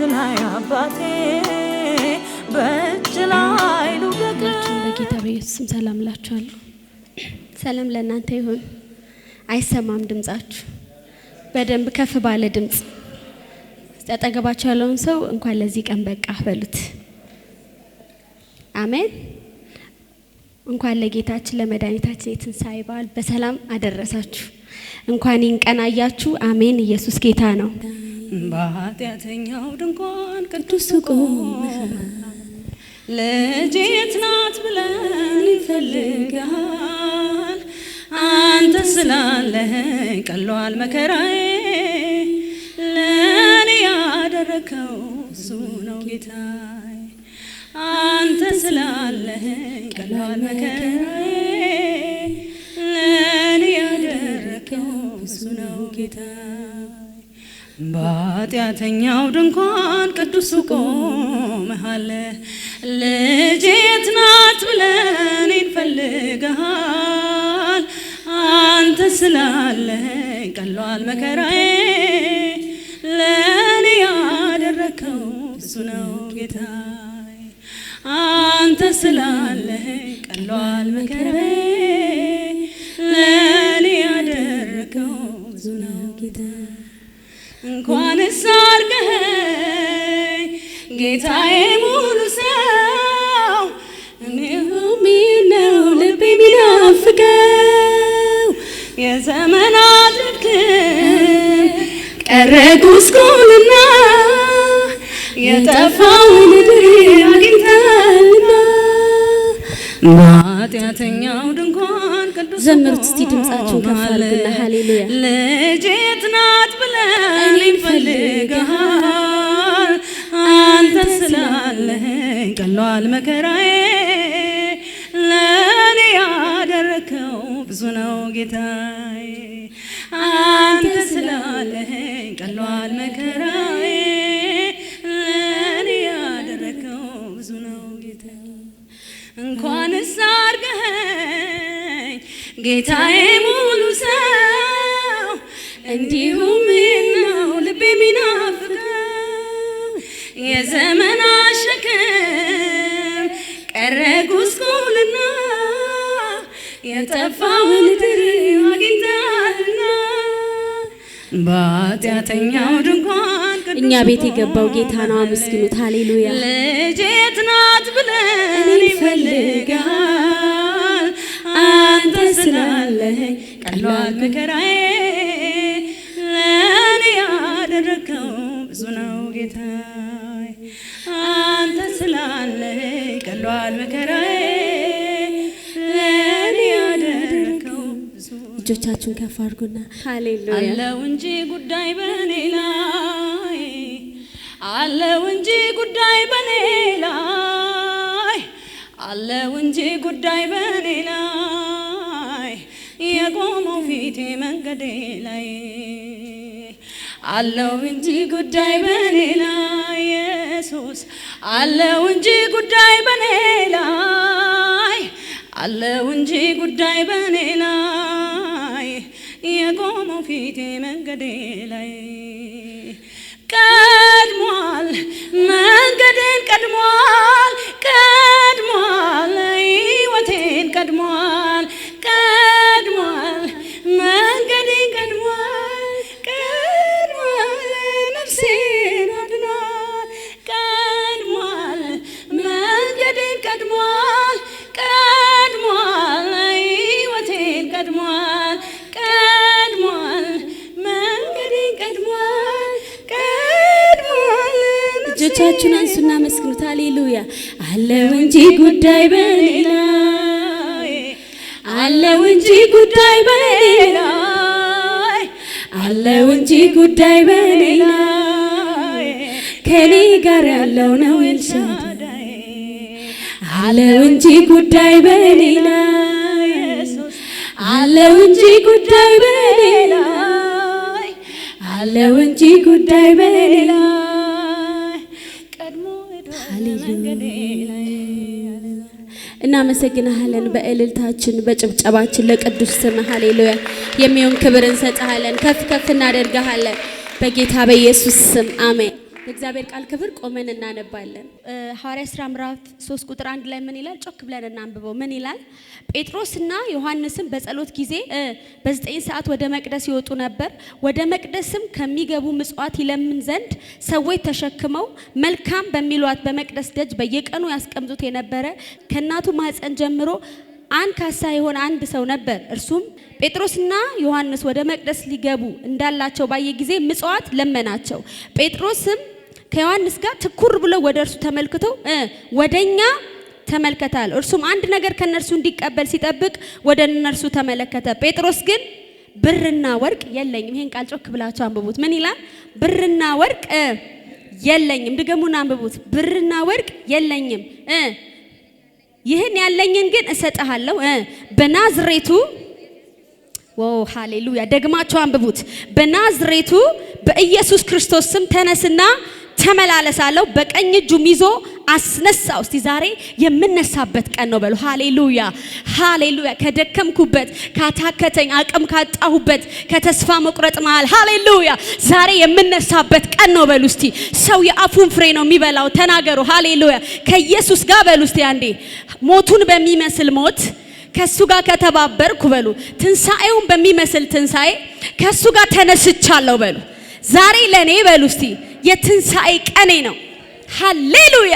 ላይ አባቴ በእጅ ላይ ልውደቅላችሁ። በጌታ በኢየሱስ ስም ሰላም እላችኋለሁ። ሰላም ለእናንተ ይሁን። አይሰማም ድምጻችሁ? በደንብ ከፍ ባለ ድምጽ አጠገባችሁ ያለውን ሰው እንኳን ለዚህ ቀን በቃ በሉት። አሜን። እንኳን ለጌታችን ለመድኃኒታችን የትንሣኤ በዓል በሰላም አደረሳችሁ። እንኳን ይንቀናያችሁ። አሜን። ኢየሱስ ጌታ ነው። በኃጢአተኛው ድንኳን ቅዱስ ቆመ ልጄ የት ናት ብለን ይፈልጋል። አንተ ስላለኸኝ ቀሏል መከራዬ። ለኔ ያደረከው እሱ ነው ጌታዬ። አንተ ስላለኸኝ ቀሏል መከራዬ። ለኔ ያደረከው እሱ ነው ጌታዬ። በኃጢአተኛው ድንኳን ቅዱስ ቆመሃል። ልጄ የት ናት ብለን ይፈልጋል። አንተ ስላለኸኝ ቀሏል መከራዬ። ለኔ ያደረከው እሱ ነው ጌታዬ። አንተ ስላለኸኝ ቀሏል መከራዬ። ለኔ ያደረከው እሱ ነው ጌታዬ። እንኳንስ አድርገኸኝ ጌታዬ ሙሉ ሰው እኔም ነው ልቤ የሚናፍቀው። የዘመናት ድካም ቀረ ጉስቁልና የጠፋውን ምድር አግኝተሃልና። በኃጢአተኛው ድንኳን ቅዱስ ዘምሩት እስቲ ድምጻችሁን ከፍ አድርጉና ሃሌሉያ። ልጄ የት ናት ብለን ይፈልጋል። አንተ ስላለኸኝ ቀሏል መከራዬ። ለኔ ያደረከው ብዙ ነው ጌታዬ። አንተ ስላለኸኝ ቀሏል መከራዬ። ለኔ ያደረከው ብዙ ነው ጌታዬ። እንኳንስ አድርገኸኝ ጌታዬ ሙሉ ሰው እንዲሁም ነው ልቤ የሚናፍቀው። የዘመናት ሸክም ቀረ ጉስቁልና የጠፋውን ምድር አግኝተሃልና። በኃጢአተኛው ድንኳን እኛ ቤት የገባው ጌታ ነው። አመስግኑት። ሃሌሉያ። ልጄ የት ናት ብለን ይፈልጋል። አንተ ስላለኸኝ ቀሏል መከራዬ። ለኔ ያደረከው ብዙ ነው ጌታዬ። አንተ ስላለኸኝ ቀሏል መከራዬ። ለኔ ያደረከው ብዙ። እጆቻችሁን ከፍ አድርጉና ሃሌሉያ። አለው እንጂ ጉዳይ በኔ ላይ አለው እንጂ ጉዳይ በኔ ላይ አለው እንጂ ጉዳይ በኔ ላይ የቆመው ፊቴ መንገዴ ላይ አለው እንጂ ጉዳይ በኔ ላይ ኢየሱስ አለው እንጂ ጉዳይ በኔ ላይ አለው እንጂ ጉዳይ በኔ ላይ የቆመው ፊቴ መንገዴ ላይ ቀድሟል መንገዴን ቀድሟል ቀድሟል ሕይወቴን ቀድሟል ቀድሟል መንገዴን ቀድሟል ቀድሟል ነፍሴን አድኗል ቀድሟል መንገዴን ቀድሟል ቀድሟል ሕይወቴን ቀድሟል ቀድሟል መንገዴን ቀድሟል ቀድሟል። እጆቻችሁን አንሱና መስግኑት። ሃሌሉያ። አለው እንጂ ጉዳይ በኔ ላይ አለው እንጂ ጉዳይ በኔ ላይ አለው እንጂ ጉዳይ በኔ ላይ ከኔ ጋር ያለው ነው ኤልሻዳይ። አለው እንጂ ጉዳይ በኔ ላይ አለው እንጂ ጉዳይ በኔ ላይ አለው እንጂ ጉዳይ በኔ ላይ ቀድሞ መንገዴ ላይ። እናመሰግናለን በእልልታችን በጭብጨባችን ለቅዱስ ስም ሃሌሉያ የሚሆን ክብር እንሰጥሃለን። ከፍ ከፍ እናደርጋለን በጌታ በኢየሱስ ስም አሜን። የእግዚአብሔር ቃል ክብር ቆመን እናነባለን። ሐዋርያ ሥራ ምዕራፍ 3 ቁጥር 1 ላይ ምን ይላል? ጮክ ብለን እናንብበው። ምን ይላል? ጴጥሮስና ዮሐንስም በጸሎት ጊዜ በ9 ሰዓት ወደ መቅደስ ይወጡ ነበር። ወደ መቅደስም ከሚገቡ ምጽዋት ይለምን ዘንድ ሰዎች ተሸክመው መልካም በሚሏት በመቅደስ ደጅ በየቀኑ ያስቀምጡት የነበረ ከእናቱ ማኅፀን ጀምሮ አንካሳ የሆነ አንድ ሰው ነበር። እርሱም ጴጥሮስና ዮሐንስ ወደ መቅደስ ሊገቡ እንዳላቸው ባየ ጊዜ ምጽዋት ለመናቸው። ጴጥሮስም ከዮሐንስ ጋር ትኩር ብሎ ወደ እርሱ ተመልክቶ ወደኛ ተመልከታል። እርሱም አንድ ነገር ከነርሱ እንዲቀበል ሲጠብቅ ወደ እነርሱ ተመለከተ። ጴጥሮስ ግን ብርና ወርቅ የለኝም። ይሄን ቃል ጮክ ብላችሁ አንብቡት። ምን ይላል? ብርና ወርቅ የለኝም። ድገሙና አንብቡት። ብርና ወርቅ የለኝም፣ ይህን ያለኝን ግን እሰጥሃለሁ በናዝሬቱ ሃሌሉያ። ደግማችሁ አንብቡት። በናዝሬቱ በኢየሱስ ክርስቶስ ስም ተነስና ተመላለሳለሁ። በቀኝ እጁም ይዞ አስነሳው። እስቲ ዛሬ የምነሳበት ቀን ነው በሉ። ሃሌሉያ ሃሌሉያ። ከደከምኩበት፣ ካታከተኝ፣ አቅም ካጣሁበት፣ ከተስፋ መቁረጥ መሃል ሃሌሉያ ዛሬ የምነሳበት ቀን ነው በሉ። እስቲ ሰው የአፉን ፍሬ ነው የሚበላው። ተናገሩ ሃሌሉያ። ከኢየሱስ ጋር በሉ እስቲ አንዴ። ሞቱን በሚመስል ሞት ከሱ ጋር ከተባበርኩ በሉ። ትንሳኤውን በሚመስል ትንሳኤ ከሱ ጋር ተነስቻለሁ በሉ። ዛሬ ለኔ በሉ እስቲ የትንሳኤ ቀኔ ነው። ሃሌሉያ።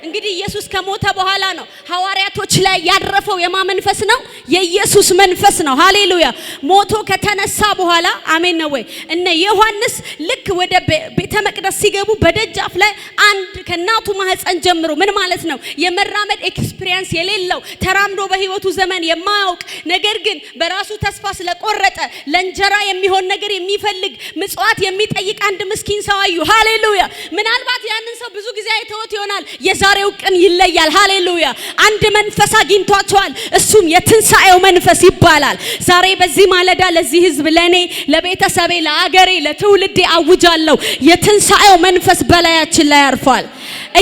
እንግዲህ ኢየሱስ ከሞተ በኋላ ነው ሐዋርያቶች ላይ ያረፈው የማመንፈስ ነው፣ የኢየሱስ መንፈስ ነው። ሃሌሉያ። ሞቶ ከተነሳ በኋላ አሜን ነው ወይ? እነ ዮሐንስ ልክ ወደ ቤተ መቅደስ ሲገቡ በደጃፍ ላይ አንድ ከናቱ ማህፀን ጀምሮ ምን ማለት ነው የመራመድ ኤክስፒሪየንስ የሌለው ተራምዶ በህይወቱ ዘመን የማያውቅ ነገር ግን በራሱ ተስፋ ስለቆረጠ ለእንጀራ የሚሆን ነገር የሚፈልግ ምጽዋት የሚጠይቅ አንድ ምስኪን ሰው አዩ። ሃሌሉያ። ምናልባት ያንን ሰው ብዙ ጊዜ አይተውት ይሆናል። ዛሬው ቀን ይለያል። ሃሌሉያ። አንድ መንፈስ አግኝቷቸዋል። እሱም የትንሳኤው መንፈስ ይባላል። ዛሬ በዚህ ማለዳ ለዚህ ህዝብ፣ ለኔ፣ ለቤተሰቤ፣ ለአገሬ፣ ለትውልዴ አውጃለሁ። የትንሳኤው መንፈስ በላያችን ላይ ያርፋል።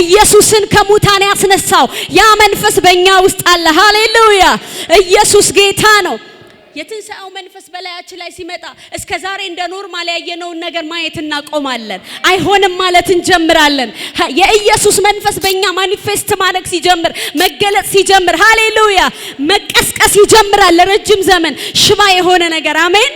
ኢየሱስን ከሙታን ያስነሳው ያ መንፈስ በእኛ ውስጥ አለ። ሃሌሉያ። ኢየሱስ ጌታ ነው። የትንሳኤው መንፈስ በላያችን ላይ ሲመጣ እስከ ዛሬ እንደ ኖርማል ያየነውን ነገር ማየት እናቆማለን። አይሆንም ማለት እንጀምራለን። የኢየሱስ መንፈስ በእኛ ማኒፌስት ማድረግ ሲጀምር፣ መገለጥ ሲጀምር፣ ሃሌሉያ መቀስቀስ ይጀምራል። ለረጅም ዘመን ሽባ የሆነ ነገር አሜን።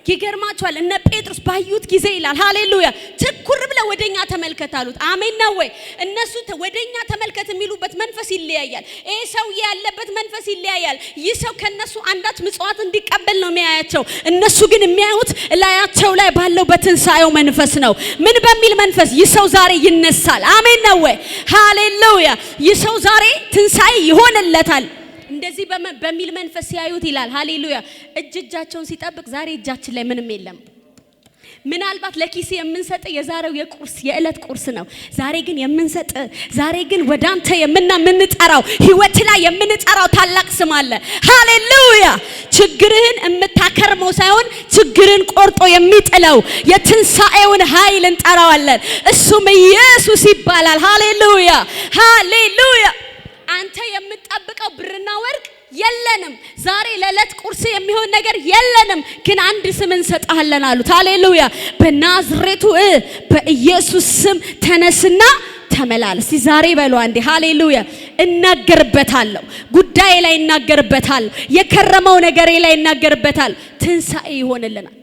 ይገርማችኋል። እነ ጴጥሮስ ባዩት ጊዜ ይላል ሃሌሉያ ትኩር ብለው ወደኛ ተመልከት አሉት። አሜን ነው ወይ? እነሱ ወደኛ ተመልከት የሚሉበት መንፈስ ይለያያል። ይሄ ሰው ያለበት መንፈስ ይለያያል። ይህ ሰው ከነሱ አንዳች ምጽዋት እንዲቀበል ነው የሚያያቸው። እነሱ ግን የሚያዩት ላያቸው ላይ ባለው በትንሳኤው መንፈስ ነው። ምን በሚል መንፈስ? ይህ ሰው ዛሬ ይነሳል። አሜን ነው ወይ? ሃሌሉያ። ይህ ሰው ዛሬ ትንሳኤ ይሆንለታል። እንደዚህ በሚል መንፈስ ሲያዩት ይላል ሃሌሉያ እጃቸውን ሲጠብቅ ዛሬ እጃችን ላይ ምንም የለም። ምናልባት ለኪስ የምንሰጥ የዛሬው የዕለት ቁርስ ነው። ዛሬ ግን የምንሰጥ ዛሬ ግን ወዳንተ የምንጠራው ህይወት ላይ የምንጠራው ታላቅ ስም አለ። ሃሌሉያ። ችግርህን የምታከርመው ሳይሆን ችግርን ቆርጦ የሚጥለው የትንሳኤውን ኃይል እንጠራዋለን። እሱም ኢየሱስ ይባላል። ሃሌሉያ ሃሌሉያ። አንተ የምትጠብቀው ብርና ወርቅ የለንም። ዛሬ ለዕለት ቁርስ የሚሆን ነገር የለንም፣ ግን አንድ ስም እንሰጣለን አሉት። ሃሌሉያ። በናዝሬቱ በኢየሱስ ስም ተነስና ተመላለስ። ዛሬ በሉ አንዴ ሃሌሉያ። እናገርበታለሁ፣ ጉዳይ ላይ እናገርበታለሁ፣ የከረመው ነገሬ ላይ እናገርበታለሁ። ትንሳኤ ይሆንልናል።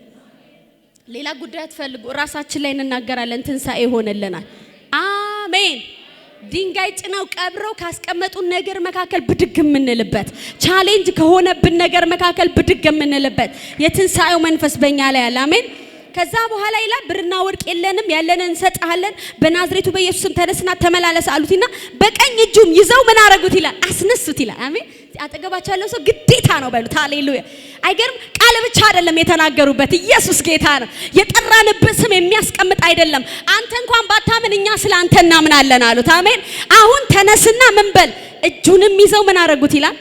ሌላ ጉዳይ አትፈልጉ፣ ራሳችን ላይ እንናገራለን። ትንሳኤ ይሆንልናል። አሜን። ድንጋይ ጭነው ቀብረው ካስቀመጡን ነገር መካከል ብድግ የምንልበት፣ ቻሌንጅ ከሆነብን ነገር መካከል ብድግ የምንልበት የትንሳኤው መንፈስ በእኛ ላይ አለ። አሜን። ከዛ በኋላ ይላል ብርና ወርቅ የለንም፣ ያለንን እንሰጥሃለን። በናዝሬቱ በኢየሱስ ስም ተነስና ተመላለስ አሉትና በቀኝ እጁም ይዘው ምን አረጉት ይላል? አስነሱት ይላል። አሜን። አጠገባቸው ያለው ሰው ግዴታ ነው በሉት። ሃሌሉያ። አይገርም? ቃል ብቻ አይደለም የተናገሩበት። ኢየሱስ ጌታ ነው። የጠራንበት ስም የሚያስቀምጥ አይደለም። አንተ እንኳን ባታምን እኛ ስለ አንተ እናምናለን አሉት። አሜን። አሁን ተነስና ምን በል። እጁንም ይዘው ምን አረጉት ይላል?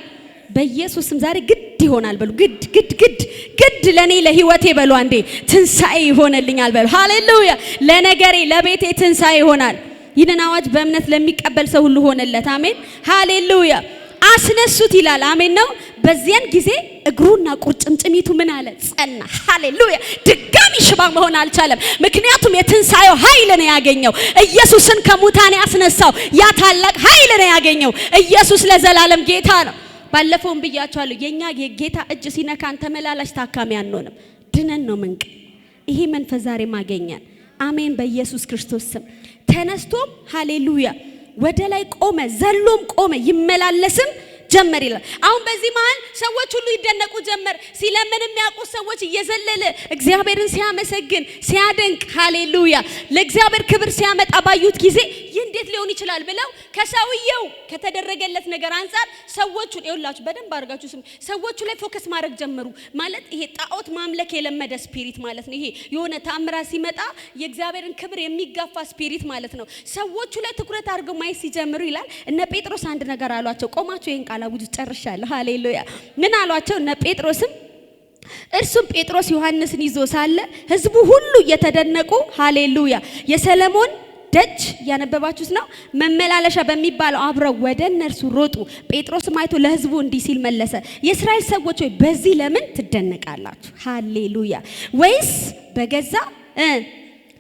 በኢየሱስም ዛሬ ግድ ይሆናል በሉ። ግድ ለኔ ለህይወቴ በሉ አንዴ ትንሳኤ ይሆንልኛል በሉ። ሃሌሉያ። ለነገሬ ለቤቴ ትንሳኤ ይሆናል። ይህንን አዋጅ በእምነት ለሚቀበል ሰው ሁሉ ሆነለት። አሜን ሃሌሉያ። አስነሱት ይላል። አሜን ነው። በዚያን ጊዜ እግሩና ቁርጭምጭሚቱ ምን አለ? ጸና። ሃሌሉያ። ድጋሚ ሽባ መሆን አልቻለም። ምክንያቱም የትንሣኤው ኃይል ነው ያገኘው። ኢየሱስን ከሙታን ያስነሳው ያ ታላቅ ኃይል ነው ያገኘው። ኢየሱስ ለዘላለም ጌታ ነው። ባለፈውም ብያቸዋለሁ። የኛ የጌታ እጅ ሲነካን ተመላላሽ ታካሚ አንሆንም፣ ድነን ነው መንቅ። ይሄ መንፈስ ዛሬ ማገኛል። አሜን። በኢየሱስ ክርስቶስ ስም ተነስቶም ሃሌሉያ ወደ ላይ ቆመ፣ ዘሎም ቆመ፣ ይመላለስም ጀመር ይላል። አሁን በዚህ መሃል ሰዎች ሁሉ ይደነቁ ጀመር። ሲለምን የሚያውቁ ሰዎች እየዘለለ እግዚአብሔርን ሲያመሰግን ሲያደንቅ፣ ሃሌሉያ ለእግዚአብሔር ክብር ሲያመጣ ባዩት ጊዜ ይህ እንዴት ሊሆን ይችላል ብለው ከሰውየው ከተደረገለት ነገር አንፃር ሰዎቹን ይኸውላችሁ በደንብ አድርጋችሁ ስሙ። ሰዎቹ ላይ ፎከስ ማድረግ ጀመሩ። ማለት ይሄ ጣዖት ማምለክ የለመደ ስፒሪት ማለት ነው። ይሄ የሆነ ታምራት ሲመጣ የእግዚአብሔርን ክብር የሚጋፋ ስፒሪት ማለት ነው። ሰዎቹ ላይ ትኩረት አድርገው ማየት ሲጀምሩ ይላል እነ ጴጥሮስ አንድ ነገር አሏቸው። ቆማችሁ ይሄን አላውጅ ጨርሻለሁ። ሃሌሉያ ምን አሏቸው? እነ ጴጥሮስም እርሱም ጴጥሮስ ዮሐንስን ይዞ ሳለ ህዝቡ ሁሉ እየተደነቁ ሃሌሉያ የሰለሞን ደጅ ያነበባችሁት ነው መመላለሻ በሚባለው አብረው ወደ እነርሱ ሮጡ። ጴጥሮስም አይቶ ለህዝቡ እንዲህ ሲል መለሰ፣ የእስራኤል ሰዎች ሆይ በዚህ ለምን ትደነቃላችሁ? ሃሌሉያ ወይስ በገዛ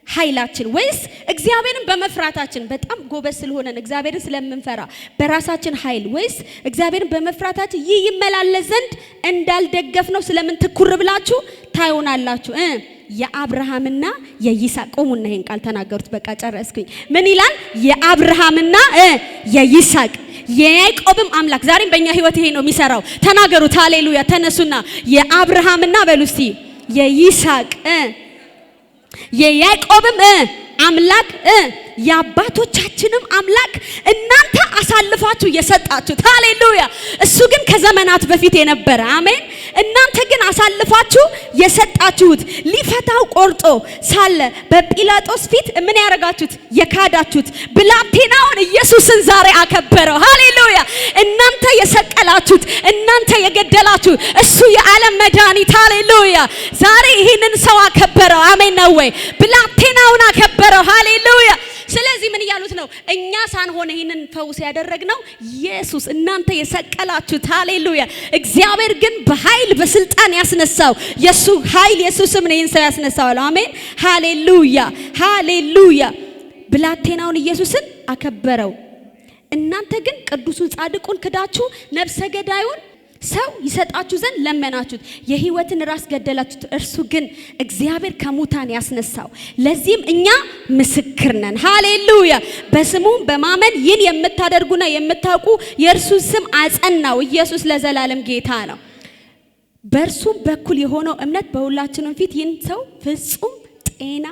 ኃይላችን ወይስ እግዚአብሔርን በመፍራታችን በጣም ጎበዝ ስለሆነን እግዚአብሔርን ስለምንፈራ በራሳችን ኃይል ወይስ እግዚአብሔርን በመፍራታችን ይህ ይመላለስ ዘንድ እንዳልደገፍነው ስለምን ትኩር ብላችሁ ታዩናላችሁ? የአብርሃምና የይስሐቅ ቆሙና ይሄን ቃል ተናገሩት። በቃ ጨረስኩኝ። ምን ይላል? የአብርሃምና የይስሐቅ የያዕቆብም አምላክ ዛሬም በእኛ ህይወት ይሄ ነው የሚሰራው። ተናገሩት። ሃሌሉያ ተነሱና የአብርሃምና በሉ እስቲ የይስሐቅ የያዕቆብም አምላክ የአባቶቻችንም አምላክ እናንተ አሳልፋችሁ የሰጣችሁት። ሃሌሉያ እሱ ግን ከዘመናት በፊት የነበረ አሜን። እናንተ ግን አሳልፋችሁ የሰጣችሁት ሊፈታው ቆርጦ ሳለ በጲላጦስ ፊት ምን ያረጋችሁት? የካዳችሁት ብላቴናውን ኢየሱስን ዛሬ አከበረው። ሃሌሉያ እናንተ የሰቀላችሁት፣ እናንተ የገደላችሁ እሱ የዓለም መድኃኒት ሃሌሉያ ዛሬ ይህንን ሰው አከበረው። አሜን ነው ወይ? ብላቴናውን አከበረው። ሃሌሉያ ስለዚህ ምን እያሉት ነው? እኛ ሳንሆን ይሄንን ፈውስ ያደረግነው ኢየሱስ እናንተ የሰቀላችሁት። ሃሌሉያ እግዚአብሔር ግን በኃይል በስልጣን ያስነሳው የሱ ኃይል የሱ ስም ነው ይህን ሰው ያስነሳው። አሜን ሃሌሉያ ሃሌሉያ ብላቴናውን ኢየሱስን አከበረው። እናንተ ግን ቅዱሱን ጻድቁን ክዳችሁ ነፍሰ ገዳዩን ሰው ይሰጣችሁ ዘንድ ለመናችሁት፣ የሕይወትን ራስ ገደላችሁት። እርሱ ግን እግዚአብሔር ከሙታን ያስነሳው፣ ለዚህም እኛ ምስክር ነን። ሃሌሉያ በስሙ በማመን ይህን የምታደርጉና የምታውቁ የእርሱን ስም አጸናው። ኢየሱስ ለዘላለም ጌታ ነው። በእርሱም በኩል የሆነው እምነት በሁላችንም ፊት ይህን ሰው ፍጹም ጤና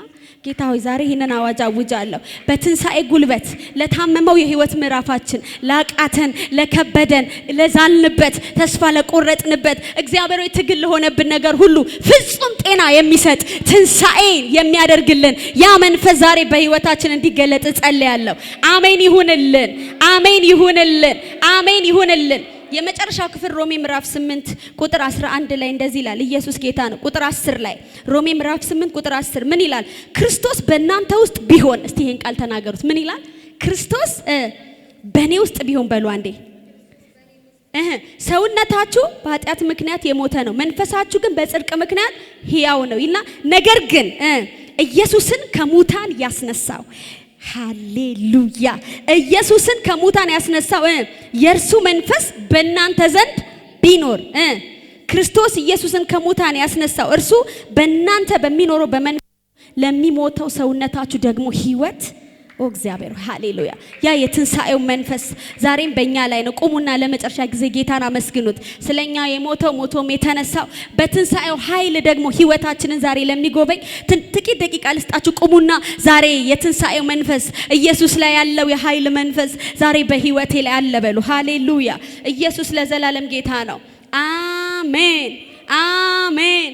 ጌታ ሆይ ዛሬ ይህንን አዋጅ አውጃለሁ። በትንሣኤ ጉልበት ለታመመው የህይወት ምዕራፋችን፣ ላቃተን፣ ለከበደን፣ ለዛልንበት፣ ተስፋ ለቆረጥንበት እግዚአብሔር ሆይ ትግል ለሆነብን ነገር ሁሉ ፍጹም ጤና የሚሰጥ ትንሣኤን የሚያደርግልን ያ መንፈስ ዛሬ በህይወታችን እንዲገለጥ ጸልያለሁ። አሜን ይሁንልን፣ አሜን ይሁንልን፣ አሜን ይሁንልን። የመጨረሻው ክፍል ሮሜ ምዕራፍ 8 ቁጥር 11 ላይ እንደዚህ ይላል። ኢየሱስ ጌታ ነው። ቁጥር 10 ላይ ሮሜ ምዕራፍ 8 ቁጥር 10 ምን ይላል? ክርስቶስ በእናንተ ውስጥ ቢሆን፣ እስቲ ይሄን ቃል ተናገሩት። ምን ይላል? ክርስቶስ በእኔ ውስጥ ቢሆን በሉ አንዴ። ሰውነታችሁ በኃጢአት ምክንያት የሞተ ነው፣ መንፈሳችሁ ግን በጽድቅ ምክንያት ሕያው ነው ይልና ነገር ግን ኢየሱስን ከሙታን ያስነሳው ሃሌሉያ ኢየሱስን ከሙታን ያስነሳው የእርሱ መንፈስ በእናንተ ዘንድ ቢኖር ክርስቶስ ኢየሱስን ከሙታን ያስነሳው እርሱ በእናንተ በሚኖረው በመንፈስ ለሚሞተው ሰውነታችሁ ደግሞ ሕይወት እግዚአብሔር ሃሌሉያ ያ የትንሣኤው መንፈስ ዛሬም በእኛ ላይ ነው። ቁሙና ለመጨረሻ ጊዜ ጌታን አመስግኑት። ስለኛ የሞተው ሞቶም የተነሳው በትንሣኤው ኃይል ደግሞ ሕይወታችንን ዛሬ ለሚጎበኝ ጥቂት ደቂቃ ልስጣችሁ። ቁሙና ዛሬ የትንሣኤው መንፈስ ኢየሱስ ላይ ያለው የኃይል መንፈስ ዛሬ በሕይወቴ ላይ አለ በሉ። ሃሌሉያ ኢየሱስ ለዘላለም ጌታ ነው። አሜን አሜን።